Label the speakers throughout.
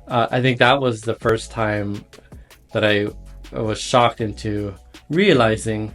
Speaker 1: I think that was the first time that I was shocked into realizing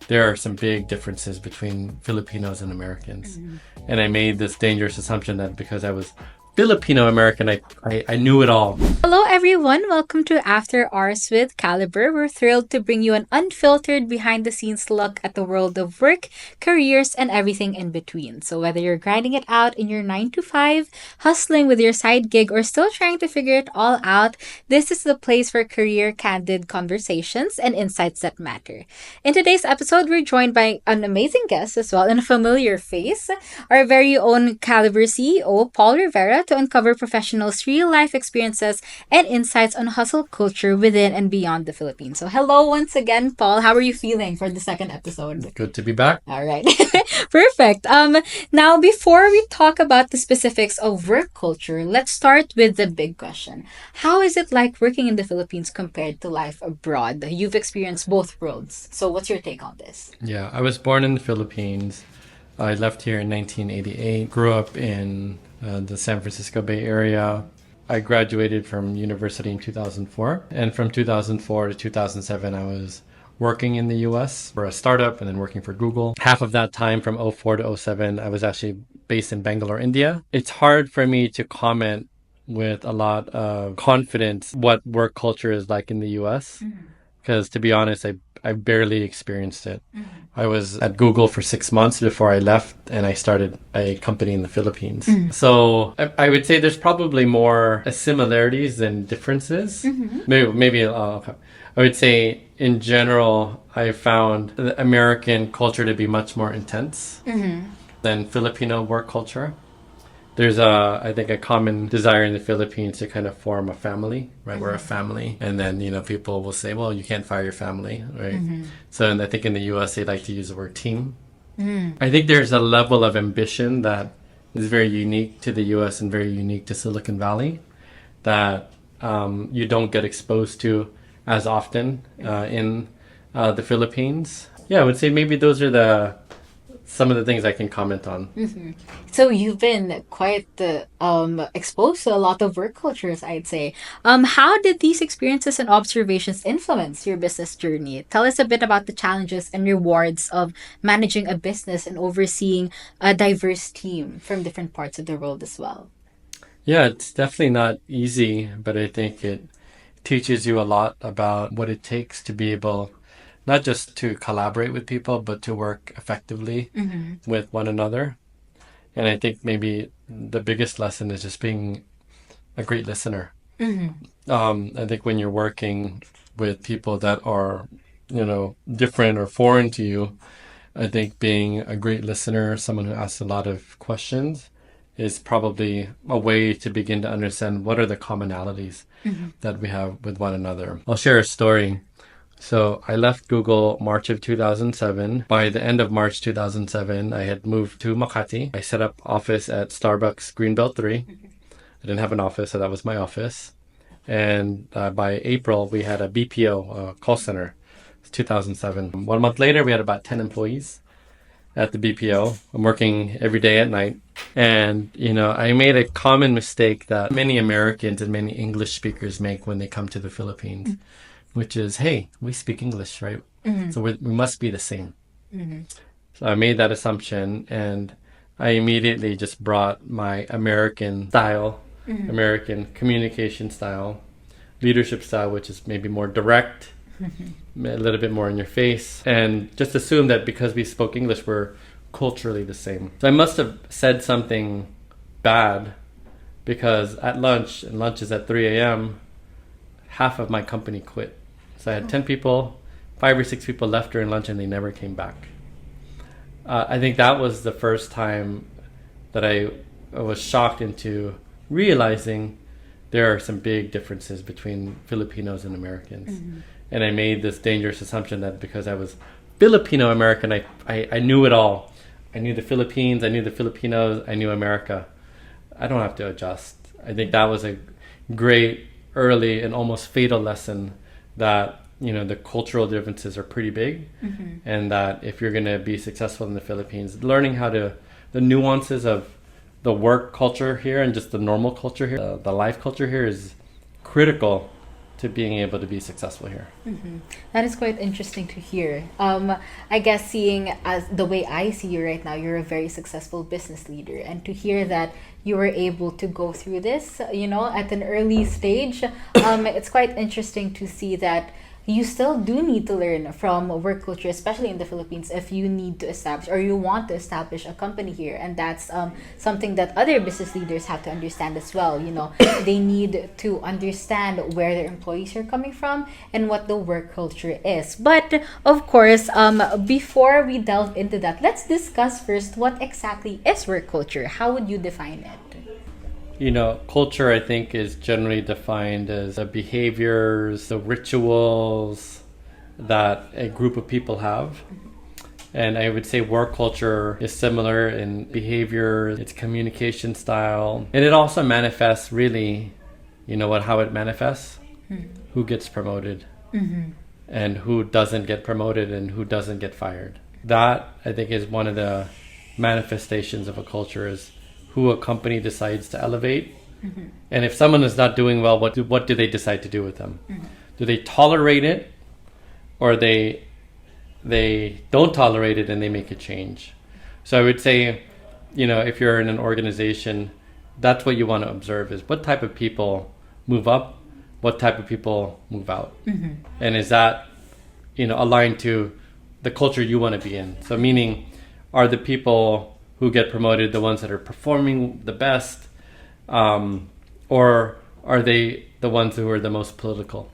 Speaker 1: there are some big differences between Filipinos and Americans. And I made this dangerous assumption that because I was Filipino American, I knew it all.
Speaker 2: Hello, everyone. Welcome to After Hours with Kalibrr. We're thrilled to bring you an unfiltered, behind the scenes look at the world of work, careers, and everything in between. So, whether you're grinding it out in your 9 to 5, hustling with your side gig, or still trying to figure it all out, this is the place for career candid conversations and insights that matter. In today's episode, we're joined by an amazing guest as well and a familiar face, our very own Kalibrr CEO, Paul Rivera, to uncover professionals' real life experiences and insights on hustle culture within and beyond the Philippines. So, hello once again, Paul. How are you feeling for the second episode?
Speaker 1: Good to be back.
Speaker 2: All right. Perfect. Now, before we talk about the specifics of work culture, let's start with the big question. How is it like working in the Philippines compared to life abroad? You've experienced both worlds. So, what's your take on this?
Speaker 1: Yeah, I was born in the Philippines. I left here in 1988, grew up in the San Francisco Bay Area. I graduated from university in 2004. And from 2004 to 2007, I was working in the US for a startup and then working for Google. Half of that time from '04 to '07, I was actually based in Bangalore, India. It's hard for me to comment with a lot of confidence what work culture is like in the US. Because to be honest, I barely experienced it. I was at Google for 6 months before I left, and I started a company in the Philippines. So I would say there's probably more similarities than differences. I would say in general, I found the American culture to be much more intense than Filipino work culture. There's I think a common desire in the Philippines to kind of form a family, right? We're a family. And then, people will say, well, you can't fire your family, right? So and I think in the US, they like to use the word team. I think there's a level of ambition that is very unique to the US and very unique to Silicon Valley that you don't get exposed to as often in the Philippines. Yeah, I would say maybe those are some of the things I can comment on.
Speaker 2: So you've been quite exposed to a lot of work cultures, I'd say. How did these experiences and observations influence your business journey? Tell us a bit about the challenges and rewards of managing a business and overseeing a diverse team from different parts of the world as well.
Speaker 1: Yeah, it's definitely not easy, but I think it teaches you a lot about what it takes to be able not just to collaborate with people, but to work effectively with one another. And I think maybe the biggest lesson is just being a great listener. I think when you're working with people that are, different or foreign to you, I think being a great listener, someone who asks a lot of questions, is probably a way to begin to understand what are the commonalities that we have with one another. I'll share a story. So I left Google March of 2007. By the end of March 2007, I had moved to Makati. I set up office at Starbucks Greenbelt 3. I didn't have an office, so that was my office. And by April, we had a BPO call center. It's 2007. 1 month later, we had about 10 employees at the BPO. I'm working every day at night. And, I made a common mistake that many Americans and many English speakers make when they come to the Philippines. Which is, hey, we speak English, right? So we must be the same. So I made that assumption, and I immediately just brought my American style, American communication style, leadership style, which is maybe more direct, a little bit more in your face, and just assume that because we spoke English, we're culturally the same. So I must have said something bad because at lunch, and lunch is at 3 a.m., half of my company quit. So I had 10 people, 5 or 6 people left during lunch, and they never came back. I think that was the first time that I was shocked into realizing there are some big differences between Filipinos and Americans. And I made this dangerous assumption that because I was Filipino American, I knew it all. I knew the Philippines, I knew the Filipinos, I knew America. I don't have to adjust. I think that was a great early and almost fatal lesson that the cultural differences are pretty big, and that if you're going to be successful in the Philippines, learning the nuances of the work culture here and just the normal culture here, the life culture here is critical to being able to be successful here.
Speaker 2: That is quite interesting to hear. I guess seeing as the way I see you right now, you're a very successful business leader, and to hear that you were able to go through this, at an early stage, it's quite interesting to see that you still do need to learn from work culture, especially in the Philippines, if you need to establish or you want to establish a company here. And that's something that other business leaders have to understand as well. They need to understand where their employees are coming from and what the work culture is. But of course, before we delve into that, let's discuss first what exactly is work culture. How would you define it?
Speaker 1: Culture, I think, is generally defined as the behaviors, the rituals that a group of people have. And I would say work culture is similar in behavior, its communication style. And it also manifests really, how it manifests? Who gets promoted and who doesn't get promoted and who doesn't get fired. That, I think, is one of the manifestations of a culture, is who a company decides to elevate. And if someone is not doing well, what do they decide to do with them? Do they tolerate it, or they don't tolerate it and they make a change? So I would say, if you're in an organization, that's what you want to observe, is what type of people move up, what type of people move out. And is that, aligned to the culture you want to be in? So meaning, are the people who get promoted the ones that are performing the best, or are they the ones who are the most political,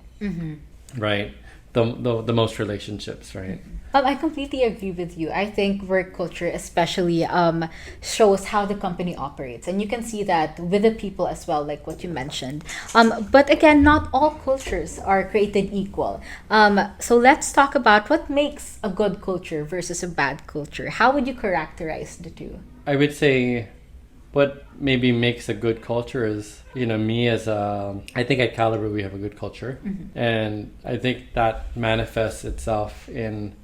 Speaker 1: right? The most relationships, right?
Speaker 2: I completely agree with you. I think work culture especially shows how the company operates. And you can see that with the people as well, like what you mentioned. But again, not all cultures are created equal. So let's talk about what makes a good culture versus a bad culture. How would you characterize the two?
Speaker 1: I would say what maybe makes a good culture is, me as I think at Kalibrr we have a good culture. And I think that manifests itself in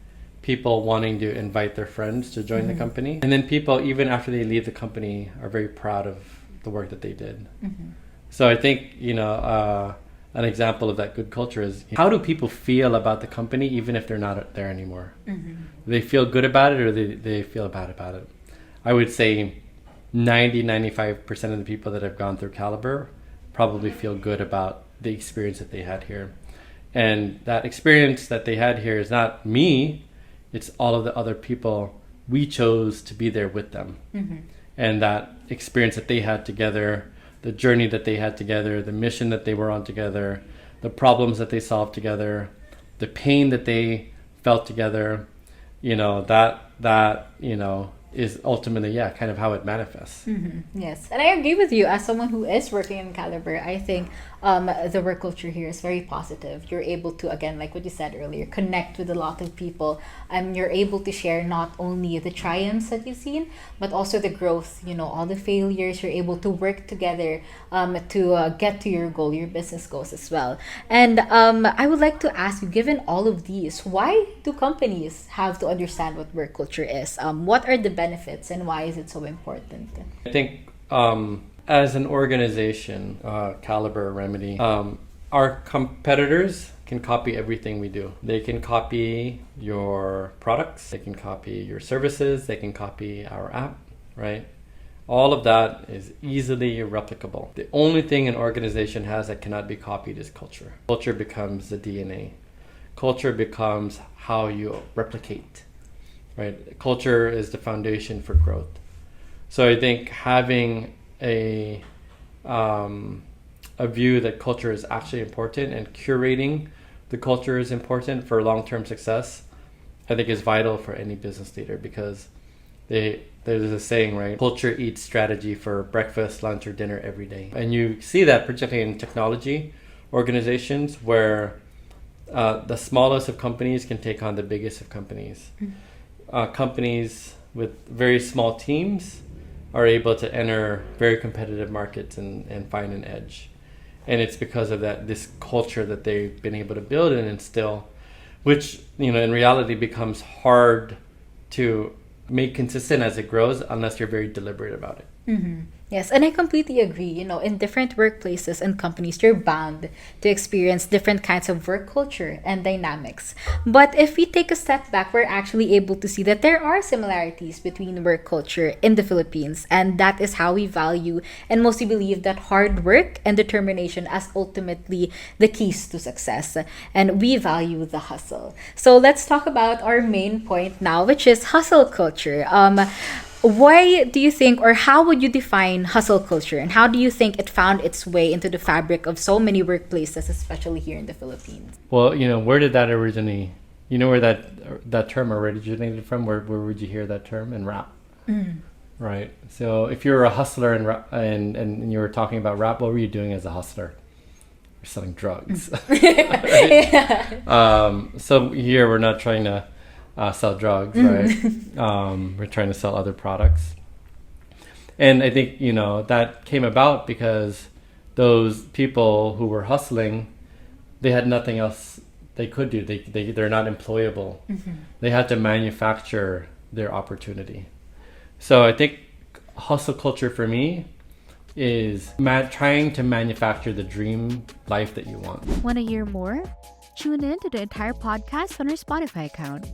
Speaker 1: people wanting to invite their friends to join the company. And then people, even after they leave the company, are very proud of the work that they did. So I think, an example of that good culture is, how do people feel about the company even if they're not there anymore? Do they feel good about it, or they feel bad about it? I would say 95% of the people that have gone through Kalibrr probably feel good about the experience that they had here. And that experience that they had here is not me, it's all of the other people. We chose to be there with them. And that experience that they had together, the journey that they had together, the mission that they were on together, the problems that they solved together, the pain that they felt together, that is ultimately, kind of how it manifests.
Speaker 2: Yes, and I agree with you. As someone who is working in Kalibrr, I think the work culture here is very positive. You're able to, again, like what you said earlier, connect with a lot of people. You're able to share not only the triumphs that you've seen, but also the growth, all the failures. You're able to work together to get to your goal, your business goals as well. And I would like to ask you, given all of these, why do companies have to understand what work culture is? What are the benefits and why is it so important?
Speaker 1: I think as an organization, Kalibrr, Remedy, our competitors can copy everything we do. They can copy your products, they can copy your services, they can copy our app, right? All of that is easily replicable. The only thing an organization has that cannot be copied is culture. Culture becomes the DNA. Culture becomes how you replicate, right? Culture is the foundation for growth. So I think having a view that culture is actually important and curating the culture is important for long-term success, I think is vital for any business leader, because there's a saying, right? Culture eats strategy for breakfast, lunch, or dinner every day. And you see that particularly in technology organizations where the smallest of companies can take on the biggest of companies. Companies with very small teams are able to enter very competitive markets and find an edge. And it's because of this culture that they've been able to build and instill, which, in reality becomes hard to make consistent as it grows unless you're very deliberate about it.
Speaker 2: Yes, and I completely agree. In different workplaces and companies, you're bound to experience different kinds of work culture and dynamics. But if we take a step back, we're actually able to see that there are similarities between work culture in the Philippines, and that is how we value and mostly believe that hard work and determination as ultimately the keys to success. And we value the hustle. So let's talk about our main point now, which is hustle culture. Why do you think, or how would you define hustle culture, and how do you think it found its way into the fabric of so many workplaces, especially here in the Philippines?
Speaker 1: Well, where did that originally? You know where that term originated from? Where would you hear that term? In rap, right? So if you're a hustler and you were talking about rap, what were you doing as a hustler? You're selling drugs. So here we're not trying to sell drugs, right? We're trying to sell other products. And I think, that came about because those people who were hustling, they had nothing else they could do. They're not employable. They had to manufacture their opportunity. So I think hustle culture for me is trying to manufacture the dream life that you want.
Speaker 3: Want to hear more? Tune in to the entire podcast on our Spotify account.